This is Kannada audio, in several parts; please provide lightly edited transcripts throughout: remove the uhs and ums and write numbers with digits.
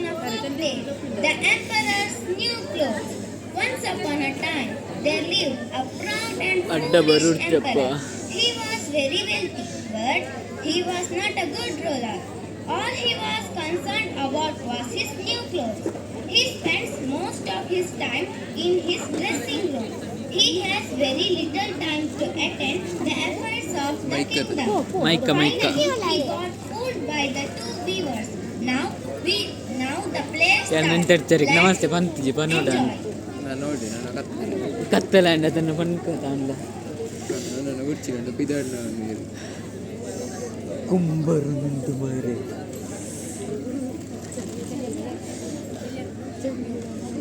The Emperor's New Clothes. Once upon a time, there lived a proud and foolish emperor. He was very wealthy, but he was not a good ruler. All he was concerned about was his new clothes. He spends most of his time in his dressing room. He has very little time to attend the affairs of the kingdom. Finally, he got fooled by the two beavers. Now the play starts. ನಮಸ್ತೆ ಪಂತ್ಜಿ ಪನ್ನೋಡ ನೋಡಿ ನಾನು ಕತ್ತಲಾಂಡ ಅದನ್ನು ಪನ್ಕತಾಂಡ ನಾನು ಗುರ್ಚಿಕೊಂಡು ಪಿದಾಡ್ನ ನೀರು ಕುಂಬರು ನಿಂತು ಮಾರೆ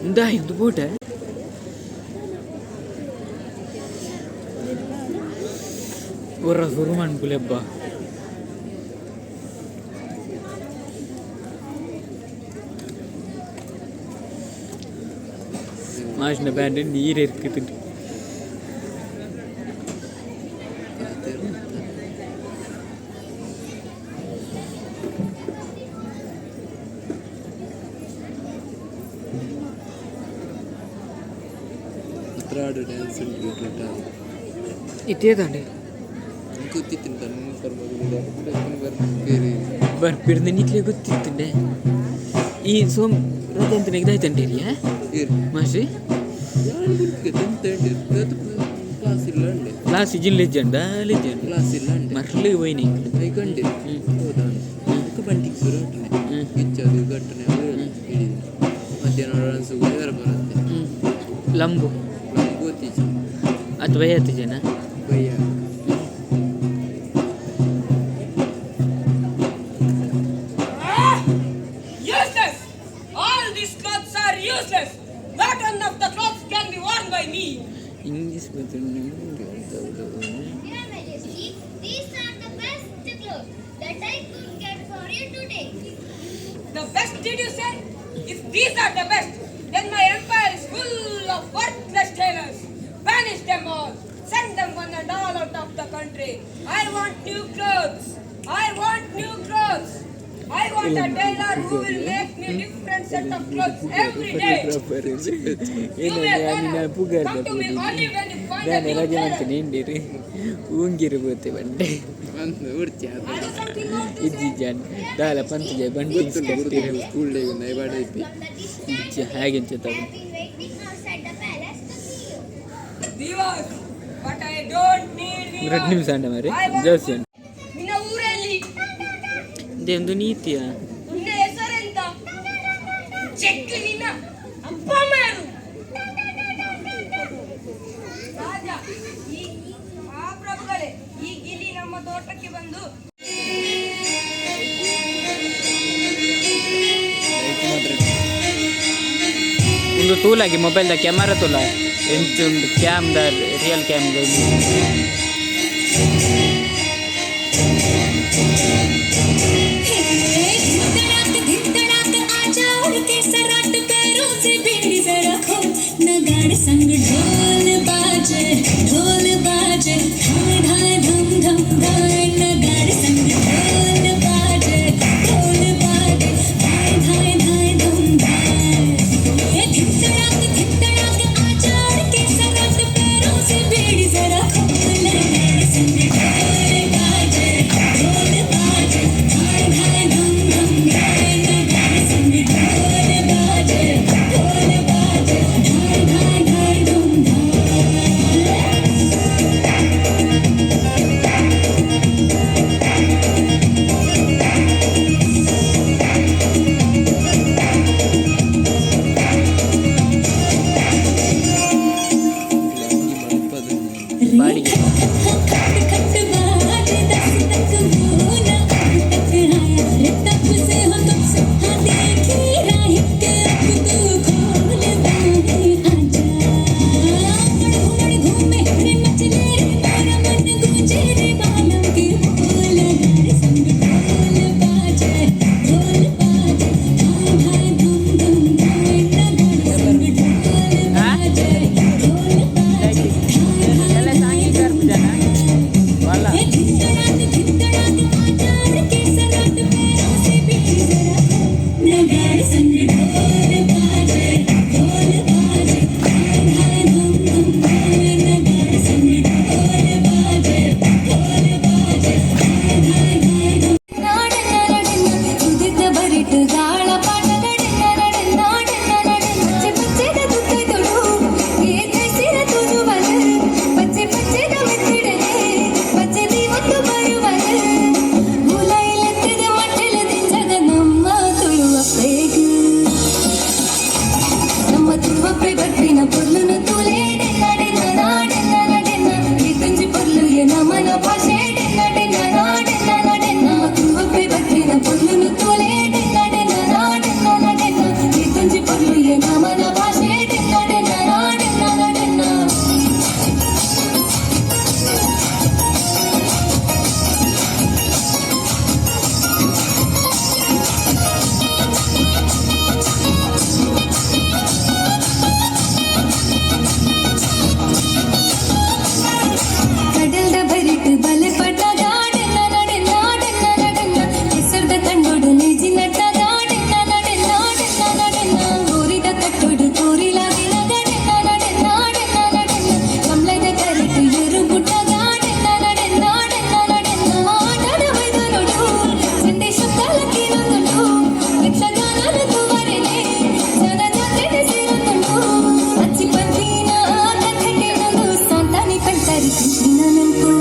ಇಂದಾಯ್ತು ಬೋಟ ಒರ್ರ ಸುರುಮನ್ ಪುಲೆಬ್ಬ மாஷின பேண்டு நீர் இருக்குது ఉత్తరాడు డ్యాన్స్ ఇట్టేదండి ಗೊತ್ತಿತ್ತು ಬರ್ಪಿಡ್ದು ನಿಟ್ಲೆ ಗೊತ್ತಿತ್ತಂಡೆ ಈ ಸೋಮ್ ರಜಂತ ಇದಾಯ್ತಂಟೀರಿ ಮಾಸ್ಟ್ರಿ క్లాస్ ఇజిన్ లెజెండా లెజెండ్ క్లాస్ ಇಲ್ಲ అంటే మర్లి పోయినాయి ಐಕಂಡೆ ಹೌದಾ ಅದಕ್ಕೆ ಬಂಟಿಗೆ ಶುರು ಹೊಟ್ಟನೆ ಕಿಚ್ಚದು ಗಟ್ಟನೆ ಹಿಡಿದು ಮಧ್ಯಾಹ್ನ ಅನ್ಸುಗಳು ಯಾರು ಬರುತ್ತೆ ಲಂಬು ಗೊತ್ತೀಚೆ ಅದು ಬೈಯತ್ತು ಜನ ಬಯ್ಯ English betul ni. Your Majesty, these are the best clothes that I could get for you today. The best, did you say? If these are the best, then my empire is full of worthless tailors. Banish them all. Send them one and all out of the country. I want new clothes. I want new clothes. I want a tailor who will make me different set of clothes every day. You may come to me only when you find a new tailor. ಊಂಗಿರ್ಬೋತೆ ಬಂಡೆ ಅದು something more to ಇಜ್ಜಿಜಾನ್ ದಾಲ ಪಂತಿಜೆ ಬಂಡಿ ಕಟ್ಟಿರು ಸ್ಕೂಲ್ ಡೇ ನೈ ಬಾಡೈತಿ ಹಾಗೆ ತಗೋ I've been waiting outside the palace to see you. Divas, but I don't need divas. 2 ನಿಮಿಷ ಅಂಡ ಮಾರೆ ಜೋಸಿ ನಿನ್ನ ಊರಲ್ಲಿ ಇದೊಂದು ನೀತಿಯ ನಿನ್ನ ಹೆಸರೆಂತ ಚೆಕ್ ನಿನ್ನ ಅಪ್ಪ ಅಮ್ಮ ಯಾರು ರಾಜ ಈ ಪ್ರಭುಗಳೇ ಈ ಗಿಳಿ ನಮ್ಮ ತೋಟಕ್ಕೆ ಬಂದು ಒಂದು ತೂಲಾಗಿ ಮೊಬೈಲ್ದ ಕ್ಯಾಮರಾ ತೂಲ ಎಂಚುಂಡು ಕ್ಯಾಮ್ದ ರಿಯಲ್ ಕ್ಯಾಮ್ದ संग ढोल बाजे धाय धाय धम धम धाय नगाड़े संग ढोल बाजे धाय धाय धाय धम धाय ये धिक तड़ाक आचार के सराट पैरों से बेड़ी जरा खोल नगाड़े संग ढोल बाजे धाय धाय धम धम धाय नगाड़े संग ढोल बाजे धाय धाय धाय धम धाय ತುವಪ್ಪೆ ಬಟ್ಟಿನ ಪೊರ್ಲುನು ತೂಲೆ ಡೆನ್ನ ಡೆನ್ನ ನಾ ಡೆನ್ನ ನ ಡೆನ್ನ ಈ ತುಂಜಿ ಪೊರ್ಲು ಎ ನಮನ ಭಾಷೆ ಡೆನ್ನ ಡೆನ್ನ ನಾ ಡೆನ್ನ ನ ಡೆನ್ನ ತುವಪ್ಪೆ ಬಟ್ಟಿನ ಪೊರ್ಲುನು ತೂಲೆ ಡೆನ್ನ ಡೆನ್ನ ನಾ ಡೆನ್ನ ನ ಡೆನ್ನ ಈ ತುಂಜಿ ಪೊರ್ಲು ಎ ನಮನ ಭಾಷೆ ಡೆನ್ನ ಡೆನ್ನ ನಾ ಡೆನ್ನ ನ ಡೆನ್ನ ಕಡಲ್ದ ಬರಿಟ್ ಬಲೆ ಪಟ್ಟ ಗಾಡೆನ್ನ ನಡೆನ್ನ ಡೆನ್ನ ನಡೆನ್ನ ಹೆಸರ್ದ ಕಂಡೋಡು ನೇಜಿ ನಟ್ಟ ಗಾಡೆನ್ನ ನಡೆನ್ನ ಡೆನ್ನ ನಡೆನ್ನ ಊರಿದ ಕಟ್ಟೋಡು ತೋರಿಲಾಗಿನ ಗಡೆನ್ನ ನಡೆನ್ನ ಡೆನ್ನ ನಡೆನ್ನ ಕಮ್ಲದ ಕರಿಟ್ ಎರು ಗುಟ್ಟ ಗಾಡೆನ್ನ ನಡೆನ್ನ ಡೆನ್ನ ನಡೆನ್ನ ಆಟದ ಬೈದು ನೋಡು ಸಂದೇಶ ಕಾಲಕ್ಕೆ ನೊಂದುಂಟು ಯಕ್ಷಗಾನದ ತುವರೆನೆ ಜನ ಜಾತ್ರೆಗೆ ಸೇರುತ್ತುಂಟು ಅಚ್ಚಿ ಪಂಚಿನ ಕಥೆಗೆ ಒಂದು ಸಂತಾನಿ ಪಂಟರಿ ಕೃಷ್ಣ ನೆನಪು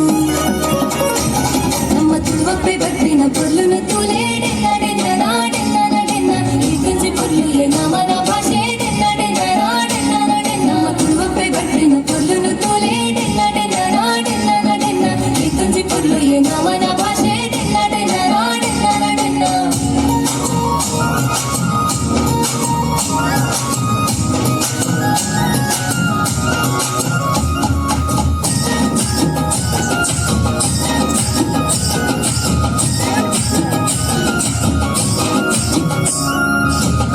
ನಮ್ಮ ತುಳುವಪ್ಪೆ ಬಟ್ಟಿನ ಪೊರ್ಲುನು ತೂಲೆ ಡೆನ್ನ ಡೆನ್ನ ನಾ ಡೆನ್ನ ನ ಡೆನ್ನ ಈ ತುಂಜಿ ಪೊರ್ಲು ಎ ನಮನ ಭಾಷೆ ಡೆನ್ನ ಡೆನ್ನ ನಾ ಡೆನ್ನ ನ ಡೆನ್ನ ನಮ್ಮ ತುಳುವಪ್ಪೆ ಬಟ್ಟಿನ ಪೊರ್ಲುನು ತೂಲೆ ಡೆನ್ನ ಡೆನ್ನ ನಾ ಡೆನ್ನ ನ ಡೆನ್ನ ಈ ತುಂಜಿ ಪೊರ್ಲು ಎ ನಮನ ಭಾಷೆ ಡೆನ್ನ ಡೆನ್ನ ನಾ ಡೆನ್ನ ನ ಡೆನ್ನ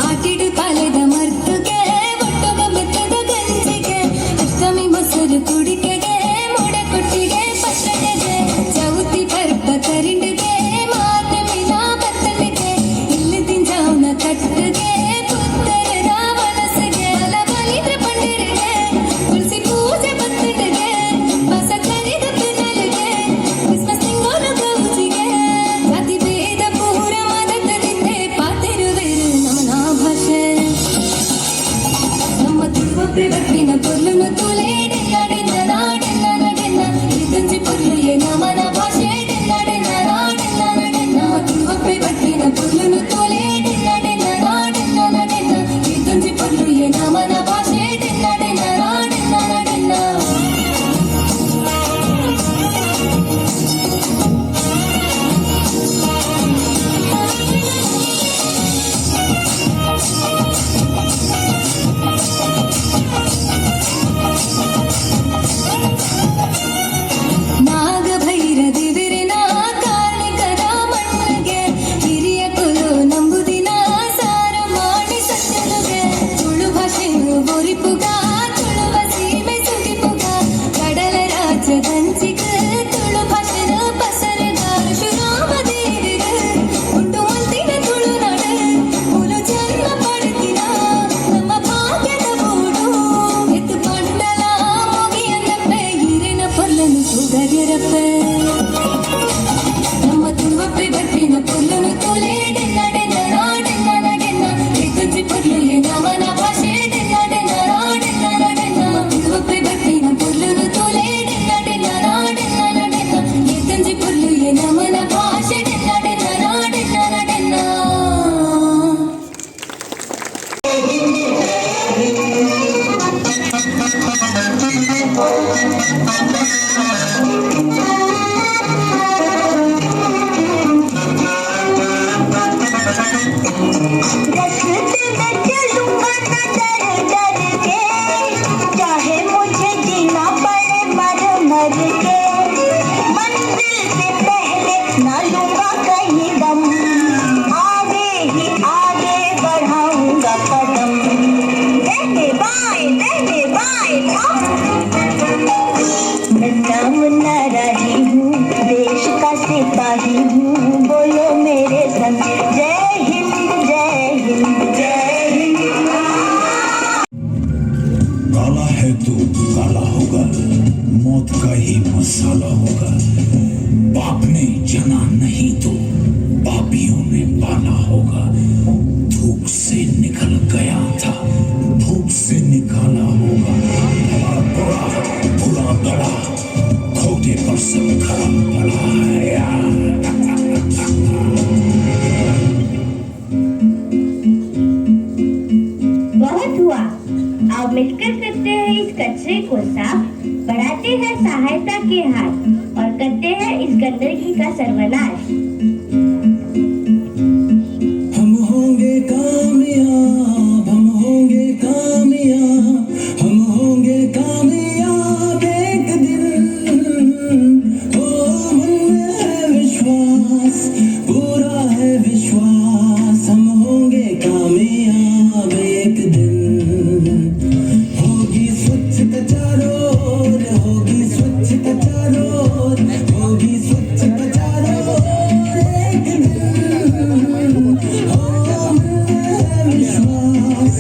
ಆಟಿಡು ಪಾಲೆದ ಮರ್ತುಗೆ ಒಟ್ಟೊಗ ಬೆತ್ತದ ಗಂಜಿಗೆ ಅಷ್ಟಮಿ ಮೊಸರು ಕುಡಿಕೆಗೆ ಮೋಡ ಕೊಟ್ಟಿಗೆ ಪತ್ರಗೆಗೆ ಚೌತಿ ಪರ್ಪ ಕರಿಂಡಿಗೆ ಮಾತೆ ಮೀನಾ ಬತ್ತಲಿಗೆ ಇಲ್ಲಿ ತಿಂಜಾವ್ನ ಕಟ್ಟುಗೆ ಪುತ್ತರದ ಮನಸ್ಸಿಗೆ ಅಲ ಬಲಿದ್ರೆ ಪಂಡಿರಿಗೆ ತುಳಸಿ ಪೂಜೆ ಬತ್ತಟಿಗೆ ಬಸ ಕರಿದ ಪಿನಲಿಗೆ ಕ್ರಿಸ್ಮಸ್ ತಿಂಗೋನ ಗೌಜಿಗೆ ಜಾತಿ ಭೇದ ಪೂರ ಮದಕದಿಂದೆ ಪಾತಿರುವೆರು ನಮನ ಭಾಷೆ ನಮ್ಮ ತುಳುವಪ್ಪೆ ಬಟ್ಟಿನ ಪೊರ್ಲುನು ತೂಲೆ ಡೆನ್ನ ಡೆನ್ನ ನಾ ಡೆನ್ನ ನ ಡೆನ್ನ ಈ ತುಂಜಿ ಪೊರ್ಲು ಎ ನಮನ ಭಾಷೆ ಡೆನ್ನ ಡೆನ್ನ ನಾ ಡೆನ್ನ ನ ಡೆನ್ನ ನಮ್ಮ ತುಳುವಪ್ಪೆ ಬಟ್ಟಿನ ಪೊರ್ಲುನು ತೂಲೆ ಡೆನ್ನ ಡೆನ್ನ ನಾ ಡೆನ್ನ ನ ಡೆನ್ನ ಈ ತುಂಜಿ ಪೊರ್ಲು ಎ ನಮನ ಭಾಷೆ ಡೆನ್ನ ಡೆನ್ನ ನಾ ಡೆನ್ನ ನ ಡೆನ್ನ ನಾಗಭೈರ ದೇವರಿನ ಕಾಣಿಕದ ಮಣ್ಣಿಗೆ ಹಿರಿಯ ಕುಲು ನಂಬುದಿನ ಸಾರ ಮಾಡಿ ಸತ್ಯನುಗೆ ತುಳು ಭಾಷೆಯು ಬೋರಿಪುಗ ತುಳುವ ಸೀಮೆ ಸುಗಿಪುಗ ಕಡಲ ರಾಜ್ಯದಂಚಿಗ ತುಳು ಭಾಷೆನ ಪಸರಗ ಶುರಾಮ ದೇವಿಗ ಉಂಟು ಒಂದಿನ ತುಳುನಾಡು ಮುಲು ಜನ್ಮ ಪಡೆದಿನ ನಮ್ಮ ಭಾಗ್ಯದ ಬೋಡು ಎತ್ತು ಪಂಡಲ ಮೋಗಿಯನ್ನಪ್ಪೆ ಹಿರಿನ ಪೊಲ್ಲನು ಸುಗದಿರಪ್ಪೆ ನಮ್ಮ ತುಳುವಪ್ಪೆ ಬಟ್ಟಿನ ಪೊಲ್ಲನು ತೂಲೆ ಡೆನ್ನ ಡೆನ್ನ ನಾ ಡೆನ್ನ ನ ಡೆನ್ನ ಈ ತುಂಜಿ ಪೊರ್ಲು ಎ ನಮನ ಭಾಷೆ ಡೆನ್ನ ಡೆನ್ನ ನಾ ಡೆನ್ನ ನ ಡೆನ್ನ ನಮ್ಮ ತುಳುವಪ್ಪೆ ಬಟ್ಟಿನ ಪೊರ್ಲುನು ತೂಲೆ ಡೆನ್ನ ಡೆನ್ನ ನಾ ಡೆನ್ನ ನ ಡೆನ್ನ ಈ ತುಂಜಿ ಪೊರ್ಲು ಎ ನಮನ ಭಾಷೆ ಡೆನ್ನ ಡೆನ್ನ ನಾ ಡೆನ್ನ ನ ಡೆನ್ನ रास्ते में चलूंगा न डर डर के, चाहे मुझे जीना पड़े मर मर के। मंजिल से पहले न लूंगा कहीं दम, आगे ही आगे बढ़ाऊंगा कदम। दहने बाएं मैं नाम न रही हूँ, देश का सिपाही हूँ, बोलो मेरे संग जय हिंद जय हिंद जय हिंद। काला है तो काला होगा, मौत का ही मसाला होगा। बाप ने जना नहीं तो पापियों ने पाला होगा। धूप से निकल गया था, धूप से निकाला होगा। बुरा बड़ा खोटे पर सब खराब पड़ा है। बहुत धुआं। आओ मिलकर करते हैं इस कचरे को साफ, बढ़ाते हैं सहायता के हाथ और करते हैं इस गंदगी का सर्वनाश। हम होंगे कामयाब, हम होंगे कामयाब, हम होंगे कामयाब एक दिन। ओ मन में है विश्वास, पूरा है विश्वास, हम होंगे कामयाब एक दिन। होगी स्वच्छता चारों ओर, होगी स्वच्छता चारों ओर, होगी स्वच्छता चारों ओर एक दिन। ओ मन में है विश्वास,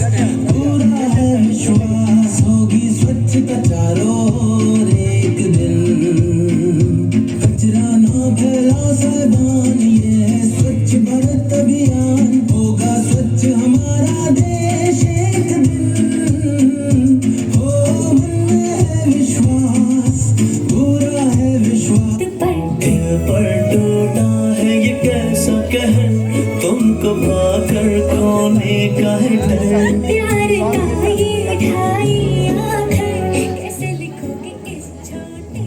पूरा है विश्वास, होगी स्वच्छता चारों ओर एक दिन। कचरा ना फैलाओ सावधान, ये है स्वच्छ भारत अभियान, होगा स्वच्छ हमारा देश एक दिन। हो मन में है विश्वास, पूरा है विश्वास। दिल पर टूटा है ये कैसा कहर, तुमको पाकर खोने का है डर। प्यार का ये ढाई आँखें, कैसे लिखोगे इस छोटे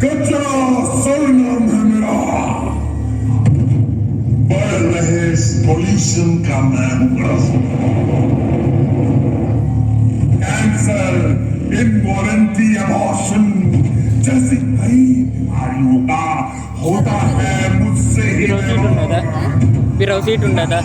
कचरा सरनाम है मेरा, बढ़ रहे पॉल्यूशन का मैं हूँ। कैंसर, इनवॉलेंट्री अबॉर्शन जैसी कई बीमारियों का होता है मुझसे ही बिराव सीट उंडा था